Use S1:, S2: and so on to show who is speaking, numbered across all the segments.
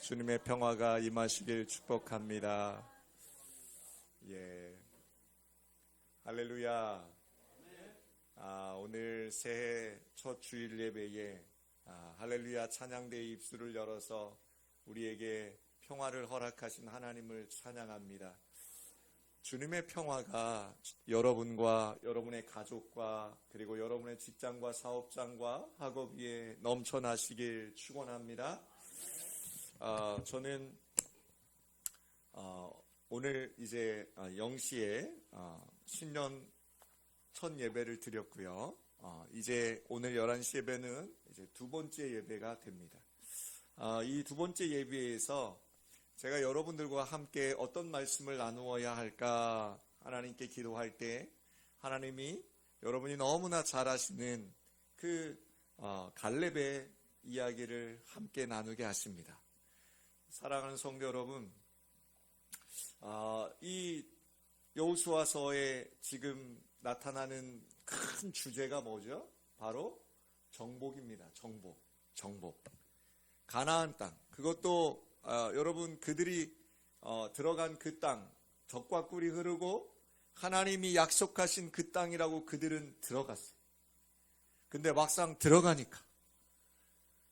S1: 주님의 평화가 임하시길 축복합니다. 예, 할렐루야. 오늘 새해 첫 주일 예배에 할렐루야 찬양대의 입술을 열어서 우리에게 평화를 허락하신 하나님을 찬양합니다. 주님의 평화가 여러분과 여러분의 가족과 그리고 여러분의 직장과 사업장과 학업 위에 넘쳐나시길 축원합니다. 저는 오늘 이제 0시에 신년 첫 예배를 드렸고요. 이제 오늘 11시 예배는 이제 두 번째 예배가 됩니다. 이 두 번째 예배에서 제가 여러분들과 함께 어떤 말씀을 나누어야 할까 하나님께 기도할 때 하나님이 여러분이 너무나 잘 아시는 그 갈렙의 이야기를 함께 나누게 하십니다. 사랑하는 성도 여러분, 이 여호수아서에 지금 나타나는 큰 주제가 뭐죠? 바로 정복입니다. 정복. 가나안 땅. 그것도 여러분 그들이 들어간 그 땅, 젖과 꿀이 흐르고 하나님이 약속하신 그 땅이라고 그들은 들어갔어요. 근데 막상 들어가니까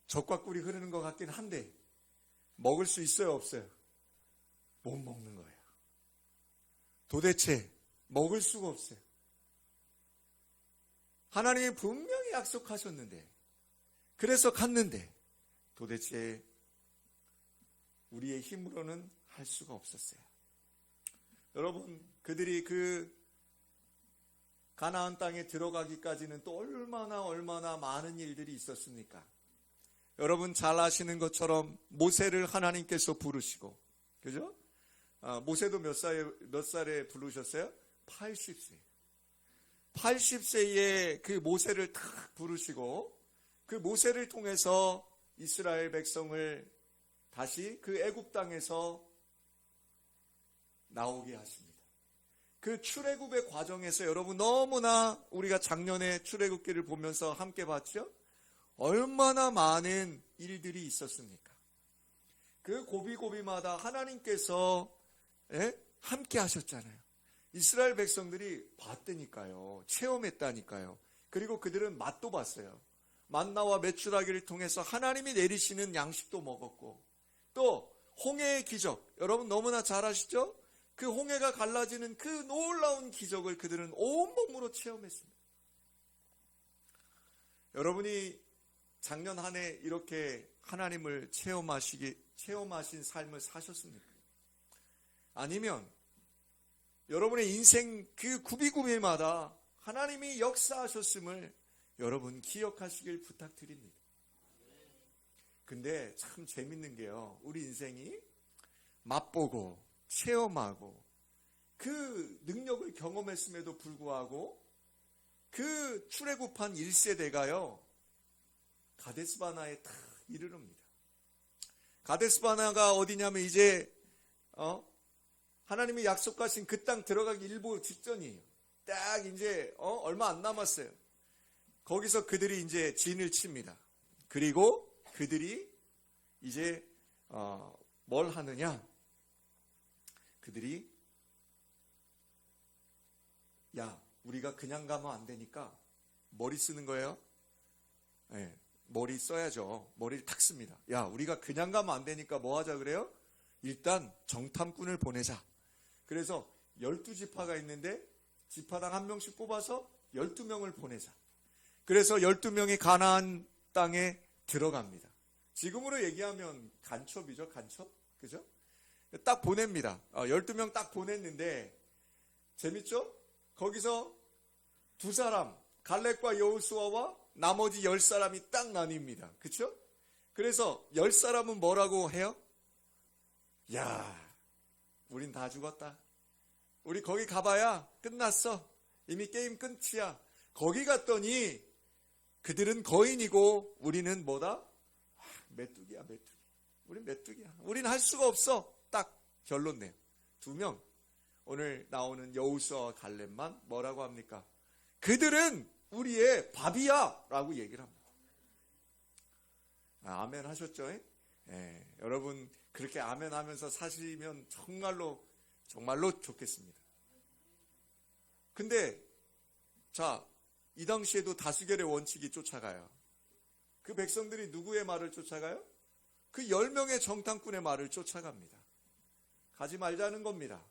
S1: 젖과 꿀이 흐르는 것 같긴 한데 먹을 수 있어요, 없어요? 못 먹는 거예요. 도대체 먹을 수가 없어요. 하나님이 분명히 약속하셨는데, 그래서 갔는데 도대체 우리의 힘으로는 할 수가 없었어요. 여러분, 그들이 그 가나안 땅에 들어가기까지는 또 얼마나 많은 일들이 있었습니까? 여러분 잘 아시는 것처럼 모세를 하나님께서 부르시고, 그죠? 모세도 몇 살에 부르셨어요? 80세. 80세에 그 모세를 탁 부르시고, 그 모세를 통해서 이스라엘 백성을 다시 그 애굽 땅에서 나오게 하십니다. 그 출애굽의 과정에서 여러분 너무나 우리가 작년에 출애굽기를 보면서 함께 봤죠? 얼마나 많은 일들이 있었습니까? 그 고비고비마다 하나님께서 함께 하셨잖아요. 이스라엘 백성들이 봤다니까요. 체험했다니까요. 그리고 그들은 맛도 봤어요. 만나와 메추라기를 통해서 하나님이 내리시는 양식도 먹었고, 또 홍해의 기적, 여러분 너무나 잘 아시죠? 그 홍해가 갈라지는 그 놀라운 기적을 그들은 온몸으로 체험했습니다. 여러분이 작년 한 해 이렇게 하나님을 체험하신 삶을 사셨습니까? 아니면 여러분의 인생 그 구비구비마다 하나님이 역사하셨음을 여러분 기억하시길 부탁드립니다. 근데 참 재밌는 게요, 우리 인생이 맛보고 체험하고 그 능력을 경험했음에도 불구하고 그 출애굽한 1세대가요 가데스바나에 딱 이르릅니다. 가데스바나가 어디냐면 이제 하나님이 약속하신 그 땅 들어가기 일보 직전이에요. 딱 이제 얼마 안 남았어요. 거기서 그들이 이제 진을 칩니다. 그리고 그들이 이제 뭘 하느냐? 그들이 우리가 그냥 가면 안 되니까 머리 쓰는 거예요. 네, 머리 써야죠. 머리를 탁 씁니다. 우리가 그냥 가면 안 되니까 뭐 하자 그래요? 일단 정탐꾼을 보내자. 그래서 12지파가 있는데 지파당 한 명씩 뽑아서 12명을 보내자. 그래서 12명이 가나안 땅에 들어갑니다. 지금으로 얘기하면 간첩이죠, 간첩. 그죠? 딱 보냅니다. 12명 딱 보냈는데, 재밌죠? 거기서 두 사람, 갈렙과 여호수아와 나머지 10사람이 딱 나뉩니다. 그쵸? 그래서 10사람은 뭐라고 해요? 우린 다 죽었다. 우리 거기 가봐야 끝났어. 이미 게임 끝이야. 거기 갔더니 그들은 거인이고 우리는 뭐다? 메뚜기야, 메뚜기. 우린 메뚜기야. 우린 할 수가 없어. 딱 결론 내요. 2명. 오늘 나오는 여호수아와 갈렙만 뭐라고 합니까? 그들은 우리의 밥이야 라고 얘기를 합니다. 아멘 하셨죠? 여러분 그렇게 아멘 하면서 사시면 정말로 좋겠습니다. 근데 자, 이 당시에도 다수결의 원칙이 쫓아가요. 그 백성들이 누구의 말을 쫓아가요? 그 10명의 정탐꾼의 말을 쫓아갑니다. 가지 말자는 겁니다.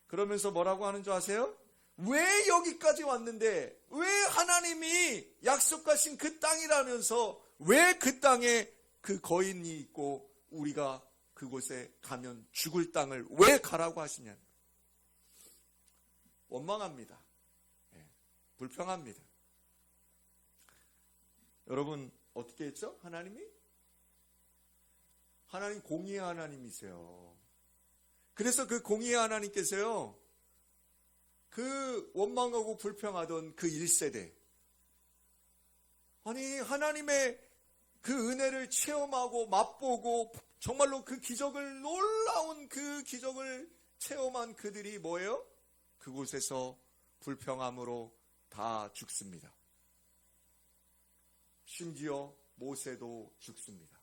S1: 그러면서 뭐라고 하는 줄 아세요? 왜 여기까지 왔는데, 왜 하나님이 약속하신 그 땅이라면서 왜 그 땅에 그 거인이 있고 우리가 그곳에 가면 죽을 땅을 왜 가라고 하시냐? 원망합니다. 불평합니다. 여러분 어떻게 했죠? 하나님 공의의 하나님이세요. 그래서 그 공의의 하나님께서요, 그 원망하고 불평하던 그 1세대, 아니 하나님의 그 은혜를 체험하고 맛보고 정말로 그 기적을, 놀라운 그 기적을 체험한 그들이 뭐예요? 그곳에서 불평함으로 다 죽습니다. 심지어 모세도 죽습니다.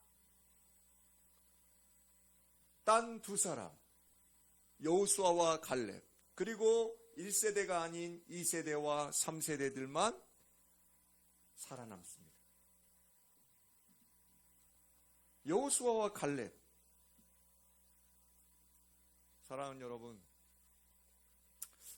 S1: 딴 두 사람, 여호수아와 갈렙, 그리고 1세대가 아닌 2세대와 3세대들만 살아남습니다. 여호수아와 갈렙. 사랑하는 여러분,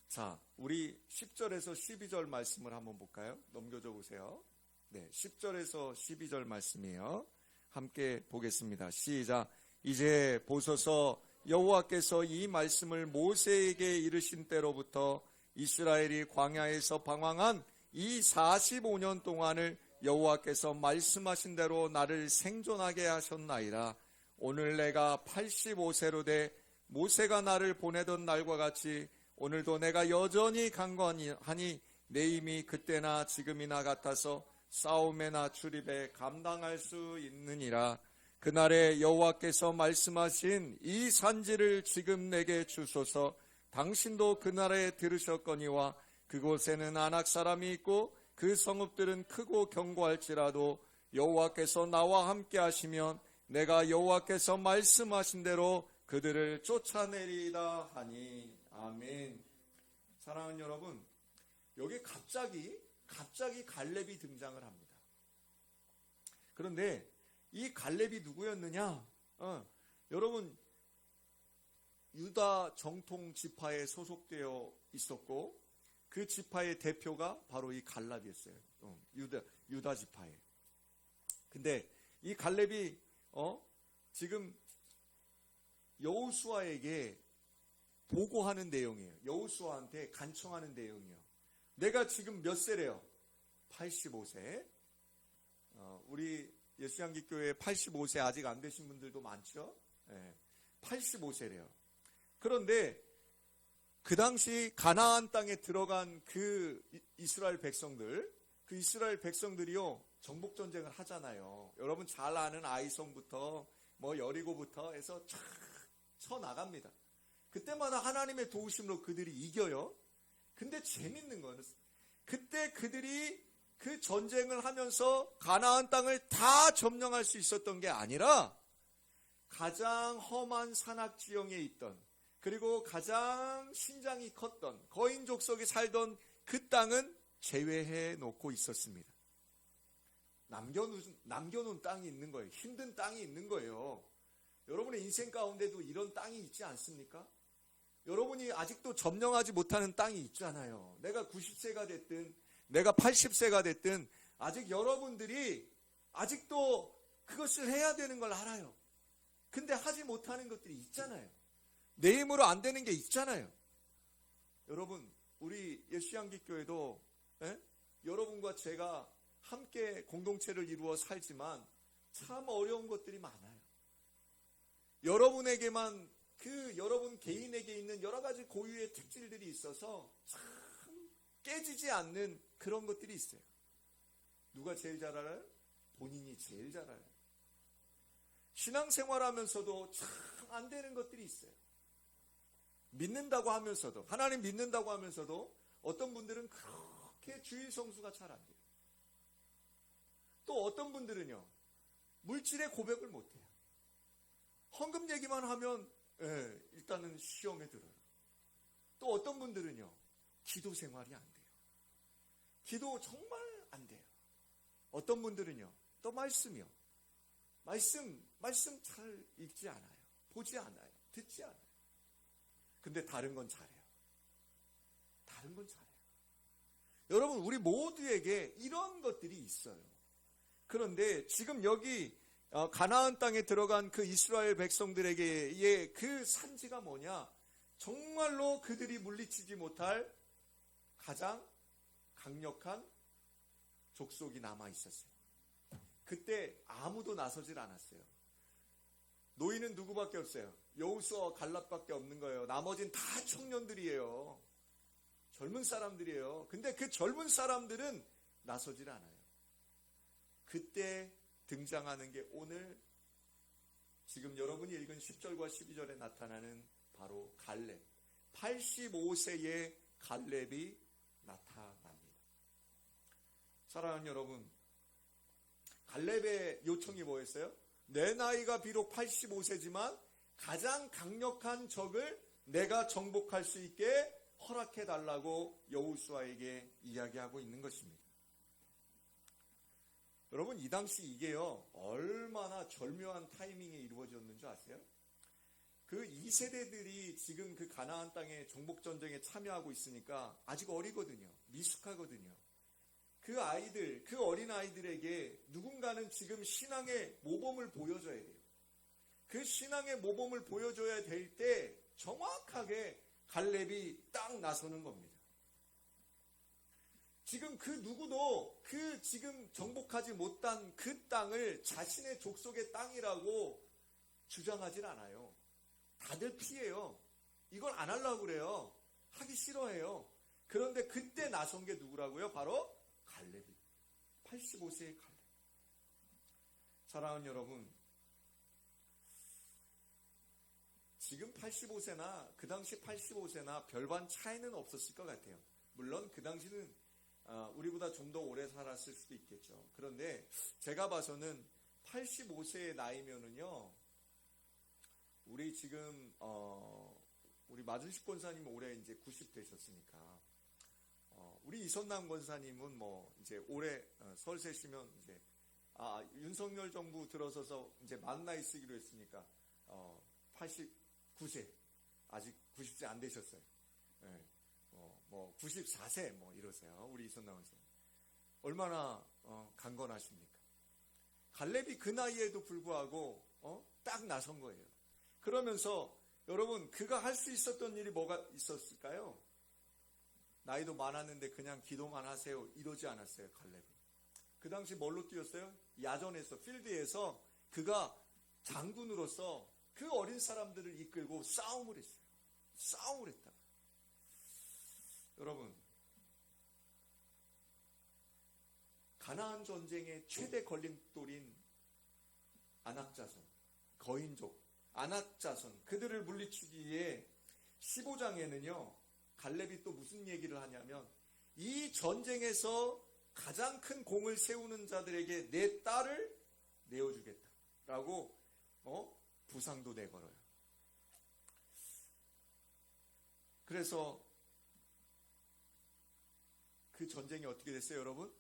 S1: 자, 우리 10절에서 12절 말씀을 한번 볼까요? 넘겨줘 보세요. 네, 10절에서 12절 말씀이에요. 함께 보겠습니다. 시작. 이제 보소서, 여호와께서 이 말씀을 모세에게 이르신 때로부터 이스라엘이 광야에서 방황한 이 45년 동안을 여호와께서 말씀하신 대로 나를 생존하게 하셨나이다. 오늘 내가 85세로 돼 모세가 나를 보내던 날과 같이 오늘도 내가 여전히 강건하니 내 힘이 그때나 지금이나 같아서 싸움에나 출입에 감당할 수 있느니라. 그날에 여호와께서 말씀하신 이 산지를 지금 내게 주소서. 당신도 그날에 들으셨거니와 그곳에는 아낙 사람이 있고 그 성읍들은 크고 견고할지라도 여호와께서 나와 함께 하시면 내가 여호와께서 말씀하신 대로 그들을 쫓아내리다 하니. 아멘. 사랑하는 여러분, 여기 갑자기 갈렙이 등장을 합니다. 그런데 이 갈렙이 누구였느냐? 여러분, 유다 정통 지파에 소속되어 있었고 그 지파의 대표가 바로 이 갈렙이었어요. 유다 지파에. 근데 이 갈렙이 지금 여호수아에게 보고하는 내용이에요. 여호수아한테 간청하는 내용이에요. 내가 지금 몇 세래요? 85세. 우리 예수양기교회 85세 아직 안 되신 분들도 많죠? 85세래요. 그런데 그 당시 가나안 땅에 들어간 그 이스라엘 백성들이요, 정복 전쟁을 하잖아요. 여러분 잘 아는 아이성부터 여리고부터 해서 쫙 쳐 나갑니다. 그때마다 하나님의 도우심으로 그들이 이겨요. 근데 재밌는 거는 그때 그들이 그 전쟁을 하면서 가나안 땅을 다 점령할 수 있었던 게 아니라 가장 험한 산악 지형에 있던, 그리고 가장 신장이 컸던 거인 족속이 살던 그 땅은 제외해 놓고 있었습니다. 남겨놓은 땅이 있는 거예요. 힘든 땅이 있는 거예요. 여러분의 인생 가운데도 이런 땅이 있지 않습니까? 여러분이 아직도 점령하지 못하는 땅이 있잖아요. 내가 90세가 됐든 내가 80세가 됐든 아직 여러분들이 아직도 그것을 해야 되는 걸 알아요. 근데 하지 못하는 것들이 있잖아요. 내 힘으로 안 되는 게 있잖아요. 여러분, 우리 예수양기교회도 여러분과 제가 함께 공동체를 이루어 살지만 참 어려운 것들이 많아요. 여러분에게만 여러분 개인에게 있는 여러 가지 고유의 특질들이 있어서 참 깨지지 않는 그런 것들이 있어요. 누가 제일 잘 알아요? 본인이 제일 잘 알아요. 신앙생활하면서도 참 안 되는 것들이 있어요. 믿는다고 하면서도, 하나님 믿는다고 하면서도 어떤 분들은 그렇게 주일 성수가 잘 안 돼요. 또 어떤 분들은요, 물질의 고백을 못해요. 헌금 얘기만 하면 일단은 시험에 들어요. 또 어떤 분들은요, 기도 생활이 안 돼요. 기도 정말 안 돼요. 어떤 분들은요, 또 말씀이요. 말씀 잘 읽지 않아요. 보지 않아요. 듣지 않아요. 근데 다른 건 잘해요. 다른 건 잘해요. 여러분, 우리 모두에게 이런 것들이 있어요. 그런데 지금 여기 가나안 땅에 들어간 그 이스라엘 백성들에게의 그 산지가 뭐냐? 정말로 그들이 물리치지 못할 가장 강력한 족속이 남아 있었어요. 그때 아무도 나서질 않았어요. 노인은 누구밖에 없어요? 여호수아와 갈렙밖에 없는 거예요. 나머지는 다 청년들이에요. 젊은 사람들이에요. 근데 그 젊은 사람들은 나서질 않아요. 그때 등장하는 게 오늘 지금 여러분이 읽은 10절과 12절에 나타나는 바로 갈렙. 85세의 갈렙이 나타납니다. 사랑하는 여러분, 갈렙의 요청이 뭐였어요? 내 나이가 비록 85세지만 가장 강력한 적을 내가 정복할 수 있게 허락해 달라고 여호수아에게 이야기하고 있는 것입니다. 여러분, 이 당시 이게요, 얼마나 절묘한 타이밍에 이루어졌는 줄 아세요? 그 2세대들이 지금 그 가나안 땅의 정복전쟁에 참여하고 있으니까 아직 어리거든요. 미숙하거든요. 그 아이들, 그 어린 아이들에게 누군가는 지금 신앙의 모범을 보여줘야 돼요. 그 신앙의 모범을 보여줘야 될 때 정확하게 갈렙이 딱 나서는 겁니다. 지금 그 누구도 그 지금 정복하지 못한 그 땅을 자신의 족속의 땅이라고 주장하진 않아요. 다들 피해요. 이걸 안 하려고 그래요. 하기 싫어해요. 그런데 그때 나선 게 누구라고요? 바로 갈렙이. 85세의 갈렙. 사랑하는 여러분, 지금 85세나 그 당시 85세나 별반 차이는 없었을 것 같아요. 물론 그 당시는 우리보다 좀 더 오래 살았을 수도 있겠죠. 그런데 제가 봐서는 85세의 나이면은요, 우리 지금 우리 마준식 권사님은 올해 이제 90 되셨으니까, 우리 이선남 권사님은 뭐 이제 올해 설세시면 이제 윤석열 정부 들어서서 이제 만 나이 쓰기로 했으니까 89세, 아직 90세 안 되셨어요. 네. 뭐 94세 뭐 이러세요. 우리 이선남 권사님 얼마나 강건하십니까? 갈렙이 그 나이에도 불구하고 딱 나선 거예요. 그러면서 여러분, 그가 할 수 있었던 일이 뭐가 있었을까요? 나이도 많았는데 그냥 기도만 하세요 이러지 않았어요. 갈렙은 그 당시 뭘로 뛰었어요? 야전에서, 필드에서 그가 장군으로서 그 어린 사람들을 이끌고 싸움을 했어요. 싸움을 했다. 여러분, 가나안 전쟁의 최대 걸림돌인 아낙자손, 거인족, 아낙자손, 그들을 물리치기 위해 15장에는요, 갈렙이 또 무슨 얘기를 하냐면, 이 전쟁에서 가장 큰 공을 세우는 자들에게 내 딸을 내어주겠다라고 부상도 내걸어요. 그래서 그 전쟁이 어떻게 됐어요, 여러분?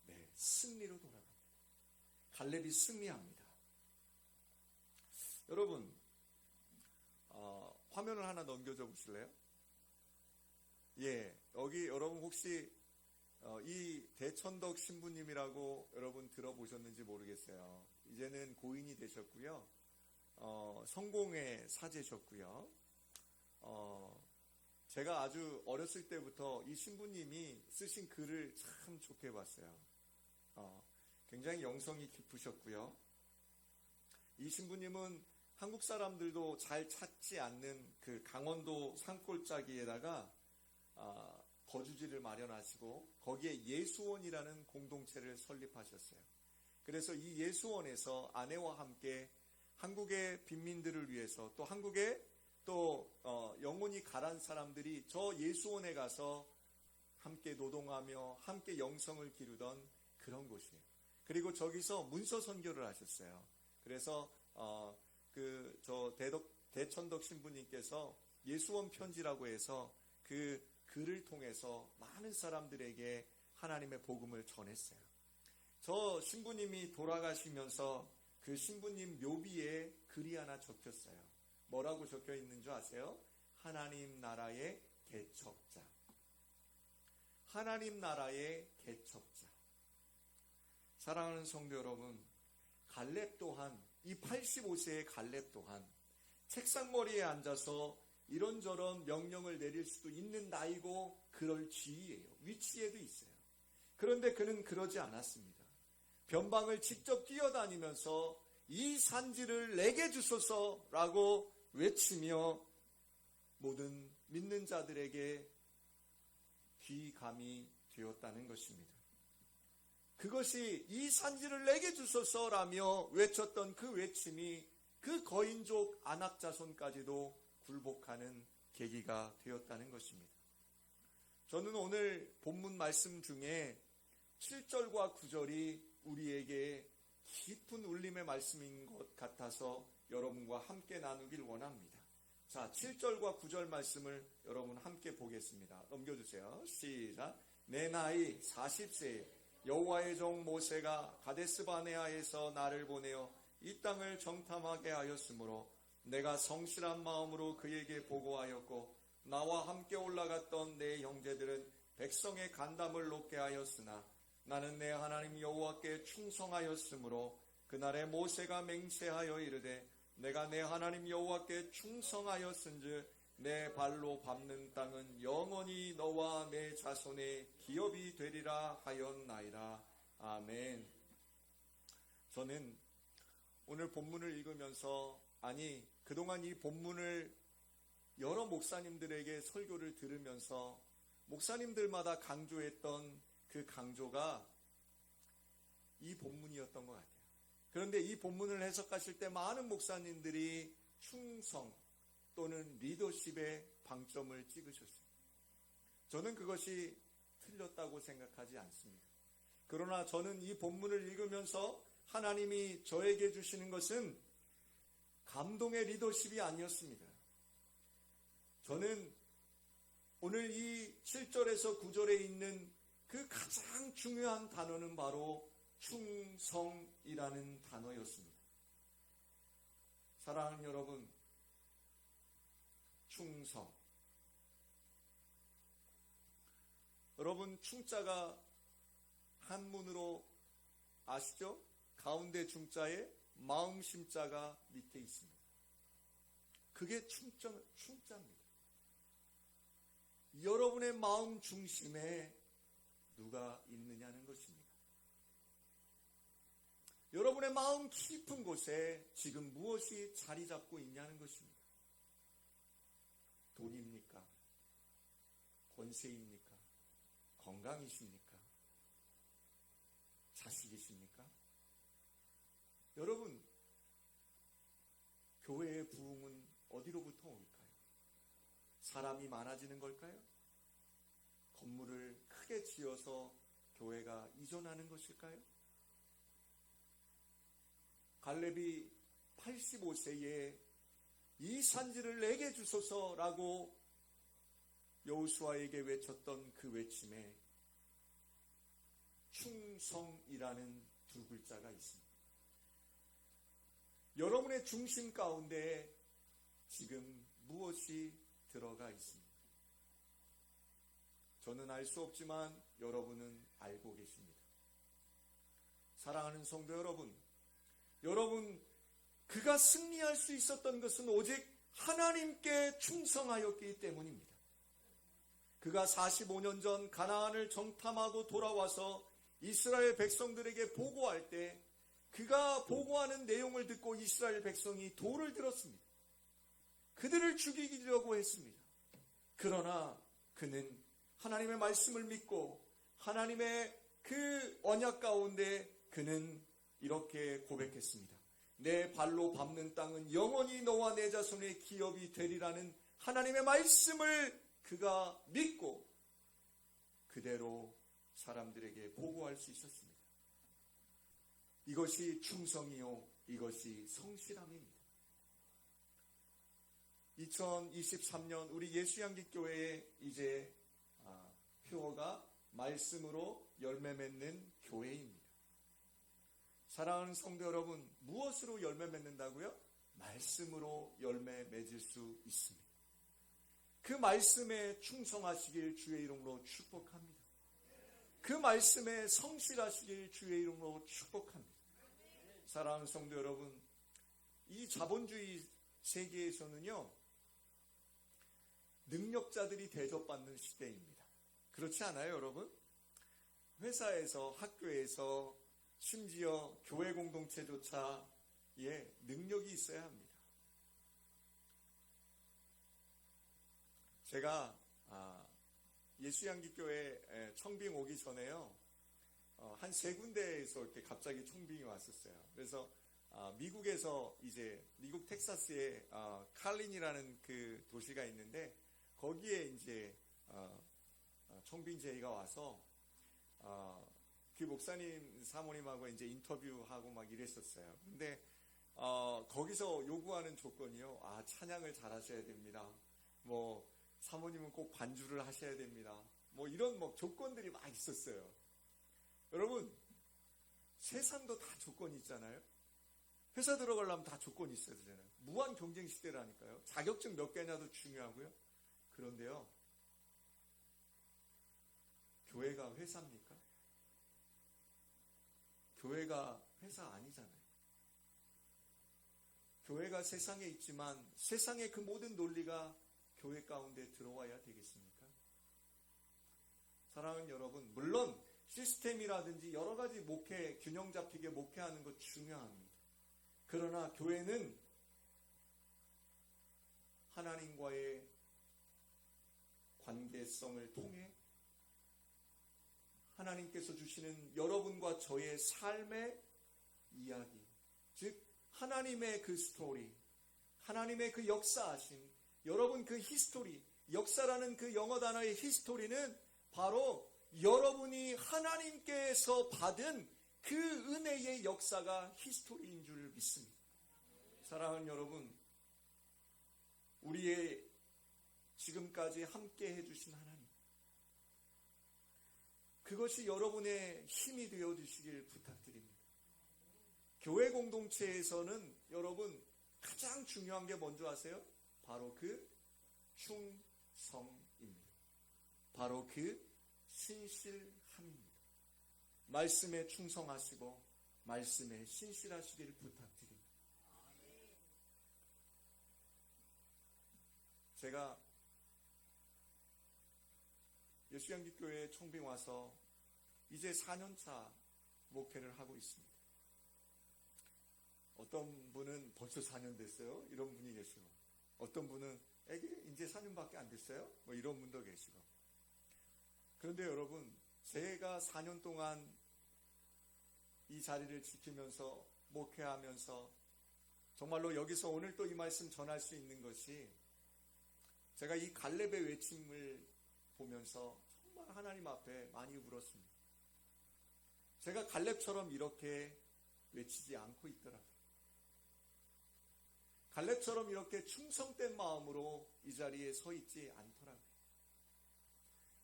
S1: 네, 승리로 돌아갑니다. 갈렙이 승리합니다. 여러분, 화면을 하나 넘겨줘 보실래요? 예, 여기 여러분 혹시 이 대천덕 신부님이라고 여러분 들어보셨는지 모르겠어요. 이제는 고인이 되셨고요. 성공의 사제셨고요. 제가 아주 어렸을 때부터 이 신부님이 쓰신 글을 참 좋게 봤어요. 굉장히 영성이 깊으셨고요. 이 신부님은 한국 사람들도 잘 찾지 않는 그 강원도 산골짜기에다가 거주지를 마련하시고 거기에 예수원이라는 공동체를 설립하셨어요. 그래서 이 예수원에서 아내와 함께 한국의 빈민들을 위해서 또 한국의 또 영혼이 가란 사람들이 저 예수원에 가서 함께 노동하며 함께 영성을 기르던 그런 곳이에요. 그리고 저기서 문서 선교를 하셨어요. 그래서 대천덕 신부님께서 예수원 편지라고 해서 그 글을 통해서 많은 사람들에게 하나님의 복음을 전했어요. 저 신부님이 돌아가시면서 그 신부님 묘비에 글이 하나 적혔어요. 뭐라고 적혀 있는 줄 아세요? 하나님 나라의 개척자. 하나님 나라의 개척자. 사랑하는 성도 여러분, 갈렙 또한, 이 85세의 갈렙 또한 책상머리에 앉아서 이런저런 명령을 내릴 수도 있는 나이고 그럴 지위예요. 위치에도 있어요. 그런데 그는 그러지 않았습니다. 변방을 직접 뛰어다니면서 이 산지를 내게 주소서라고 외치며 모든 믿는 자들에게 귀감이 되었다는 것입니다. 그것이 이 산지를 내게 주소서라며 외쳤던 그 외침이 그 거인족 안악자손까지도 굴복하는 계기가 되었다는 것입니다. 저는 오늘 본문 말씀 중에 7절과 9절이 우리에게 깊은 울림의 말씀인 것 같아서 여러분과 함께 나누길 원합니다. 자, 7절과 9절 말씀을 여러분 함께 보겠습니다. 넘겨주세요. 시작. 내 나이 40세에 여호와의 종 모세가 가데스 바네아에서 나를 보내어 이 땅을 정탐하게 하였으므로 내가 성실한 마음으로 그에게 보고하였고 나와 함께 올라갔던 내 형제들은 백성의 간담을 높게 하였으나 나는 내 하나님 여호와께 충성하였으므로 그날에 모세가 맹세하여 이르되 내가 내 하나님 여호와께 충성하였은즉 내 발로 밟는 땅은 영원히 너와 내 자손의 기업이 되리라 하였나이다. 아멘. 저는 오늘 본문을 읽으면서 그동안 이 본문을 여러 목사님들에게 설교를 들으면서 목사님들마다 강조했던 그 강조가 이 본문이었던 것 같아요. 그런데 이 본문을 해석하실 때 많은 목사님들이 충성 또는 리더십에 방점을 찍으셨습니다. 저는 그것이 틀렸다고 생각하지 않습니다. 그러나 저는 이 본문을 읽으면서 하나님이 저에게 주시는 것은 감동의 리더십이 아니었습니다. 저는 오늘 이 7절에서 9절에 있는 그 가장 중요한 단어는 바로 충성이라는 단어였습니다. 사랑하는 여러분, 충성. 여러분, 충자가 한문으로 아시죠? 가운데 중자에 마음 심자가 밑에 있습니다. 그게 충자입니다. 여러분의 마음 중심에 누가 있느냐는 것입니다. 여러분의 마음 깊은 곳에 지금 무엇이 자리 잡고 있냐는 것입니다. 돈입니까? 권세입니까? 건강이십니까? 자식이십니까? 여러분, 교회의 부흥은 어디로부터 올까요? 사람이 많아지는 걸까요? 건물을 크게 지어서 교회가 이전하는 것일까요? 갈렙이 85세에 이 산지를 내게 주소서라고 여호수아에게 외쳤던 그 외침에 충성이라는 두 글자가 있습니다. 여러분의 중심 가운데 지금 무엇이 들어가 있습니다. 저는 알 수 없지만 여러분은 알고 계십니다. 사랑하는 성도 여러분, 그가 승리할 수 있었던 것은 오직 하나님께 충성하였기 때문입니다. 그가 45년 전 가나안을 정탐하고 돌아와서 이스라엘 백성들에게 보고할 때 그가 보고하는 내용을 듣고 이스라엘 백성이 돌을 들었습니다. 그들을 죽이려고 했습니다. 그러나 그는 하나님의 말씀을 믿고 하나님의 그 언약 가운데 그는 이렇게 고백했습니다. 내 발로 밟는 땅은 영원히 너와 내 자손의 기업이 되리라는 하나님의 말씀을 그가 믿고 그대로 사람들에게 보고할 수 있었습니다. 이것이 충성이요, 이것이 성실함입니다. 2023년 우리 예수양기교회의 이제 표어가 말씀으로 열매 맺는 교회입니다. 사랑하는 성도 여러분, 무엇으로 열매 맺는다고요? 말씀으로 열매 맺을 수 있습니다. 그 말씀에 충성하시길 주의 이름으로 축복합니다. 그 말씀에 성실하시길 주의 이름으로 축복합니다. 사랑하는 성도 여러분, 이 자본주의 세계에서는요, 능력자들이 대접받는 시대입니다. 그렇지 않아요, 여러분? 회사에서, 학교에서, 심지어 교회 공동체조차 능력이 있어야 합니다. 제가 예수양기교회 청빙 오기 전에요, 한 3군데에서 이렇게 갑자기 청빙이 왔었어요. 그래서 미국에서 이제 미국 텍사스에 칼린이라는 그 도시가 있는데 거기에 이제 청빙 제의가 와서 그 목사님 사모님하고 이제 인터뷰하고 막 이랬었어요. 근데 거기서 요구하는 조건이요, 찬양을 잘하셔야 됩니다. 뭐 사모님은 꼭 반주를 하셔야 됩니다. 뭐 이런 조건들이 막 있었어요. 여러분, 세상도 다 조건이 있잖아요. 회사 들어가려면 다 조건이 있어야 되잖아요. 무한 경쟁 시대라니까요. 자격증 몇 개냐도 중요하고요. 그런데요, 교회가 회사입니까? 교회가 회사 아니잖아요. 교회가 세상에 있지만 세상의 그 모든 논리가 교회 가운데 들어와야 되겠습니까? 사랑하는 여러분, 물론 시스템이라든지 여러 가지 목회, 균형 잡히게 목회하는 것 중요합니다. 그러나 교회는 하나님과의 관계성을 통해 하나님께서 주시는 여러분과 저의 삶의 이야기, 즉 하나님의 그 스토리, 하나님의 그 역사하심, 여러분 그 히스토리, 역사라는 그 영어 단어의 히스토리는 바로 여러분이 하나님께서 받은 그 은혜의 역사가 히스토리인 줄 믿습니다. 사랑하는 여러분, 우리의 지금까지 함께 해주신 하나님, 그것이 여러분의 힘이 되어주시길 부탁드립니다. 교회 공동체에서는 여러분 가장 중요한 게 뭔지 아세요? 바로 그 충성입니다. 바로 그 신실함입니다. 말씀에 충성하시고 말씀에 신실하시길 부탁드립니다. 제가 예수양기교회 청빙 와서 이제 4년차 목회를 하고 있습니다. 어떤 분은 벌써 4년 됐어요? 이런 분이 계시고, 어떤 분은 이제 4년밖에 안 됐어요? 뭐 이런 분도 계시고. 그런데 여러분, 제가 4년 동안 이 자리를 지키면서 목회하면서 정말로 여기서 오늘 또 이 말씀 전할 수 있는 것이, 제가 이 갈렙의 외침을 보면서 정말 하나님 앞에 많이 울었습니다. 제가 갈렙처럼 이렇게 외치지 않고 있더라고요. 갈렙처럼 이렇게 충성된 마음으로 이 자리에 서 있지 않더라고요.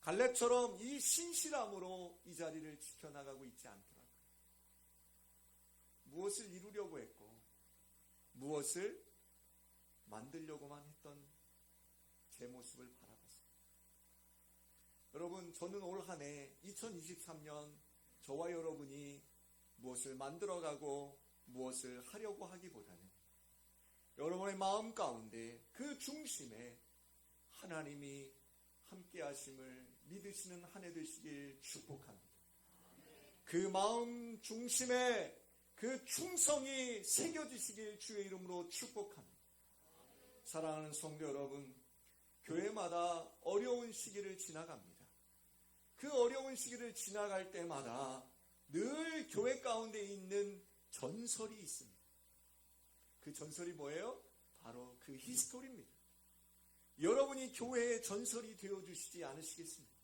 S1: 갈렙처럼 이 신실함으로 이 자리를 지켜나가고 있지 않더라고요. 무엇을 이루려고 했고 무엇을 만들려고만 했던 제 모습을 바라봤습니다. 여러분, 저는 올 한 해 2023년 저와 여러분이 무엇을 만들어가고 무엇을 하려고 하기보다는 여러분의 마음 가운데 그 중심에 하나님이 함께 하심을 믿으시는 한 해 되시길 축복합니다. 그 마음 중심에 그 충성이 새겨지시길 주의 이름으로 축복합니다. 사랑하는 성도 여러분, 교회마다 어려운 시기를 지나갑니다. 그 어려운 시기를 지나갈 때마다 늘 교회 가운데 있는 전설이 있습니다. 그 전설이 뭐예요? 바로 그 히스토리입니다. 여러분이 교회의 전설이 되어주시지 않으시겠습니까?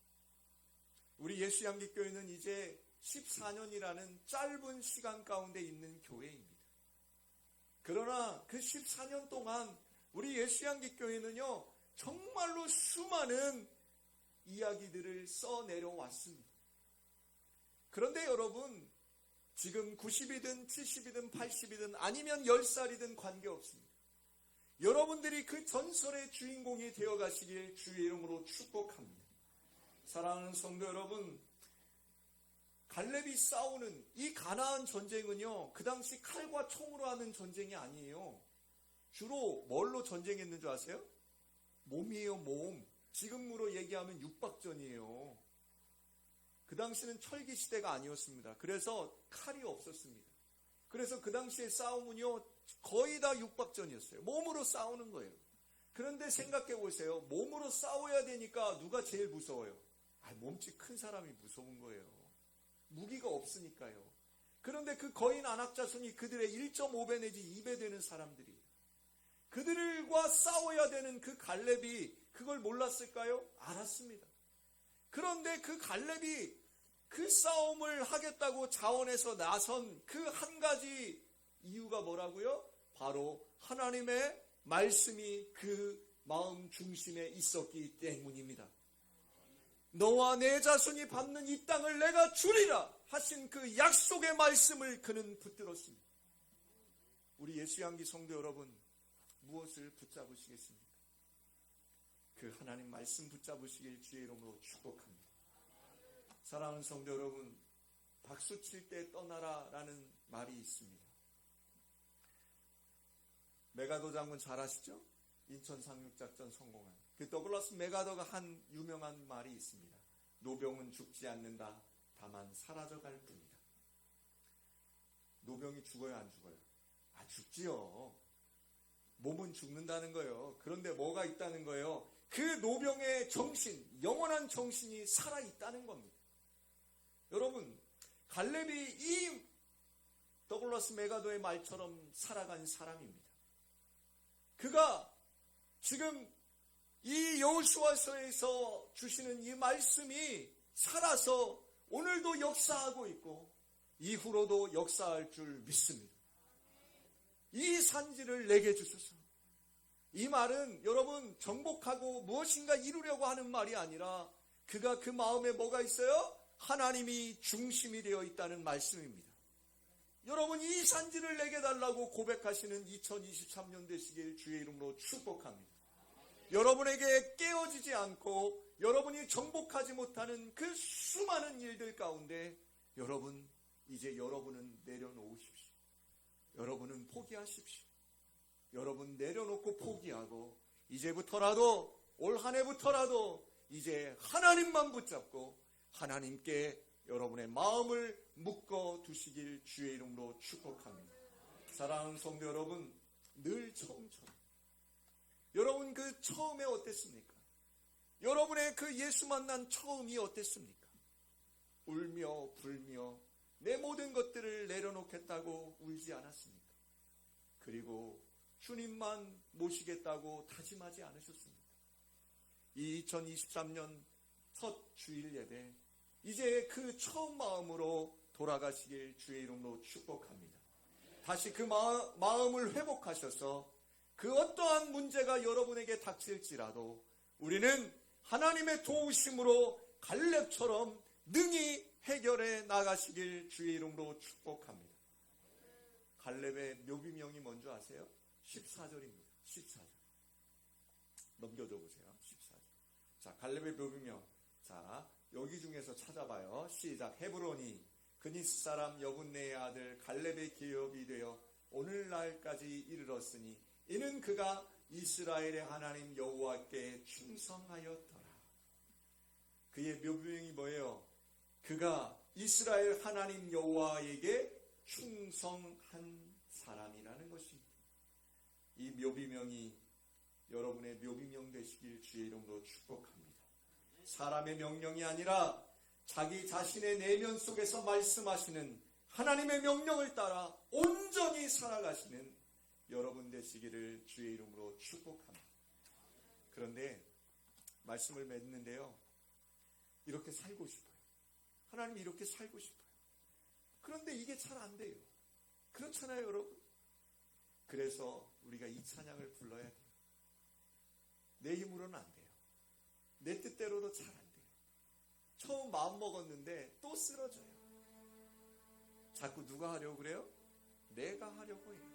S1: 우리 예수양기교회는 이제 14년이라는 짧은 시간 가운데 있는 교회입니다. 그러나 그 14년 동안 우리 예수양기교회는요, 정말로 수많은 이야기들을 써내려왔습니다. 그런데 여러분, 지금 90이든 70이든 80이든 아니면 10살이든 관계없습니다. 여러분들이 그 전설의 주인공이 되어가시길 주의 이름으로 축복합니다. 사랑하는 성도 여러분, 갈렙이 싸우는 이 가나안 전쟁은요, 그 당시 칼과 총으로 하는 전쟁이 아니에요. 주로 뭘로 전쟁했는 줄 아세요? 몸이에요, 몸. 지금으로 얘기하면 육박전이에요. 그 당시는 철기 시대가 아니었습니다. 그래서 칼이 없었습니다. 그래서 그 당시의 싸움은요, 거의 다 육박전이었어요. 몸으로 싸우는 거예요. 그런데 생각해 보세요. 몸으로 싸워야 되니까 누가 제일 무서워요? 몸집 큰 사람이 무서운 거예요. 무기가 없으니까요. 그런데 그 거인 안악자손이 그들의 1.5배 내지 2배 되는 사람들이, 그들과 싸워야 되는 그 갈렙이 그걸 몰랐을까요? 알았습니다. 그런데 그 갈렙이 그 싸움을 하겠다고 자원해서 나선 그 한 가지 이유가 뭐라고요? 바로 하나님의 말씀이 그 마음 중심에 있었기 때문입니다. 너와 내 자손이 받는 이 땅을 내가 주리라 하신 그 약속의 말씀을 그는 붙들었습니다. 우리 예수양기 성도 여러분, 무엇을 붙잡으시겠습니까? 그 하나님 말씀 붙잡으시길 주의 이름으로 축복합니다. 사랑하는 성도 여러분, 박수 칠 때 떠나라라는 말이 있습니다. 메가더 장군 잘 아시죠? 인천 상륙작전 성공한 그 더글라스 메가더가 한 유명한 말이 있습니다. 노병은 죽지 않는다. 다만 사라져갈 뿐이다. 노병이 죽어요, 안 죽어요? 죽지요. 몸은 죽는다는 거예요. 그런데 뭐가 있다는 거예요? 그 노병의 정신, 영원한 정신이 살아있다는 겁니다. 여러분, 갈렙이 이 더글라스 메가더의 말처럼 살아간 사람입니다. 그가 지금 이 여호수아서에서 주시는 이 말씀이 살아서 오늘도 역사하고 있고 이후로도 역사할 줄 믿습니다. 이 산지를 내게 주소서. 이 말은 여러분 정복하고 무엇인가 이루려고 하는 말이 아니라 그가 그 마음에 뭐가 있어요? 하나님이 중심이 되어 있다는 말씀입니다. 여러분, 이 산지를 내게 달라고 고백하시는 2023년 되시길 주의 이름으로 축복합니다. 여러분에게 깨어지지 않고 여러분이 정복하지 못하는 그 수많은 일들 가운데 여러분, 이제 여러분은 내려놓으십시오. 여러분은 포기하십시오. 여러분 내려놓고 포기하고 이제부터라도, 올 한 해부터라도 이제 하나님만 붙잡고 하나님께 여러분의 마음을 묶어 두시길 주의 이름으로 축복합니다. 사랑하는 성도 여러분, 늘 처음처럼 여러분 그 처음에 어땠습니까? 여러분의 그 예수 만난 처음이 어땠습니까? 울며 불며 내 모든 것들을 내려놓겠다고 울지 않았습니까? 그리고 주님만 모시겠다고 다짐하지 않으셨습니까? 이 2023년 첫 주일 예배, 이제 그 처음 마음으로 돌아가시길 주의 이름으로 축복합니다. 다시 그 마음을 회복하셔서 그 어떠한 문제가 여러분에게 닥칠지라도 우리는 하나님의 도우심으로 갈렙처럼 능히 해결해 나가시길 주의 이름으로 축복합니다. 갈렙의 묘비명이 뭔지 아세요? 14절입니다. 14절. 넘겨줘 보세요. 14절. 자, 갈렙의 묘비명. 자, 여기 중에서 찾아봐요. 시작. 헤브론이 그니스 사람 여분네의 아들 갈렙의 기업이 되어 오늘날까지 이르렀으니 이는 그가 이스라엘의 하나님 여호와께 충성하였더라. 그의 묘비명이 뭐예요? 그가 이스라엘 하나님 여호와에게 충성한 사람이라는 것입니다. 이 묘비명이 여러분의 묘비명 되시길 주의 이름으로 축복합니다. 사람의 명령이 아니라 자기 자신의 내면 속에서 말씀하시는 하나님의 명령을 따라 온전히 살아가시는 여러분 되시기를 주의 이름으로 축복합니다. 그런데 말씀을 맺는데요, 이렇게 살고 싶어요. 하나님 이렇게 살고 싶어요. 그런데 이게 잘 안 돼요. 그렇잖아요, 여러분. 그래서 우리가 이 찬양을 불러야 돼요. 내 힘으로는 안 돼요. 내 뜻대로도 잘 안 돼요. 처음 마음 먹었는데 또 쓰러져요. 자꾸 누가 하려고 그래요? 내가 하려고 해요.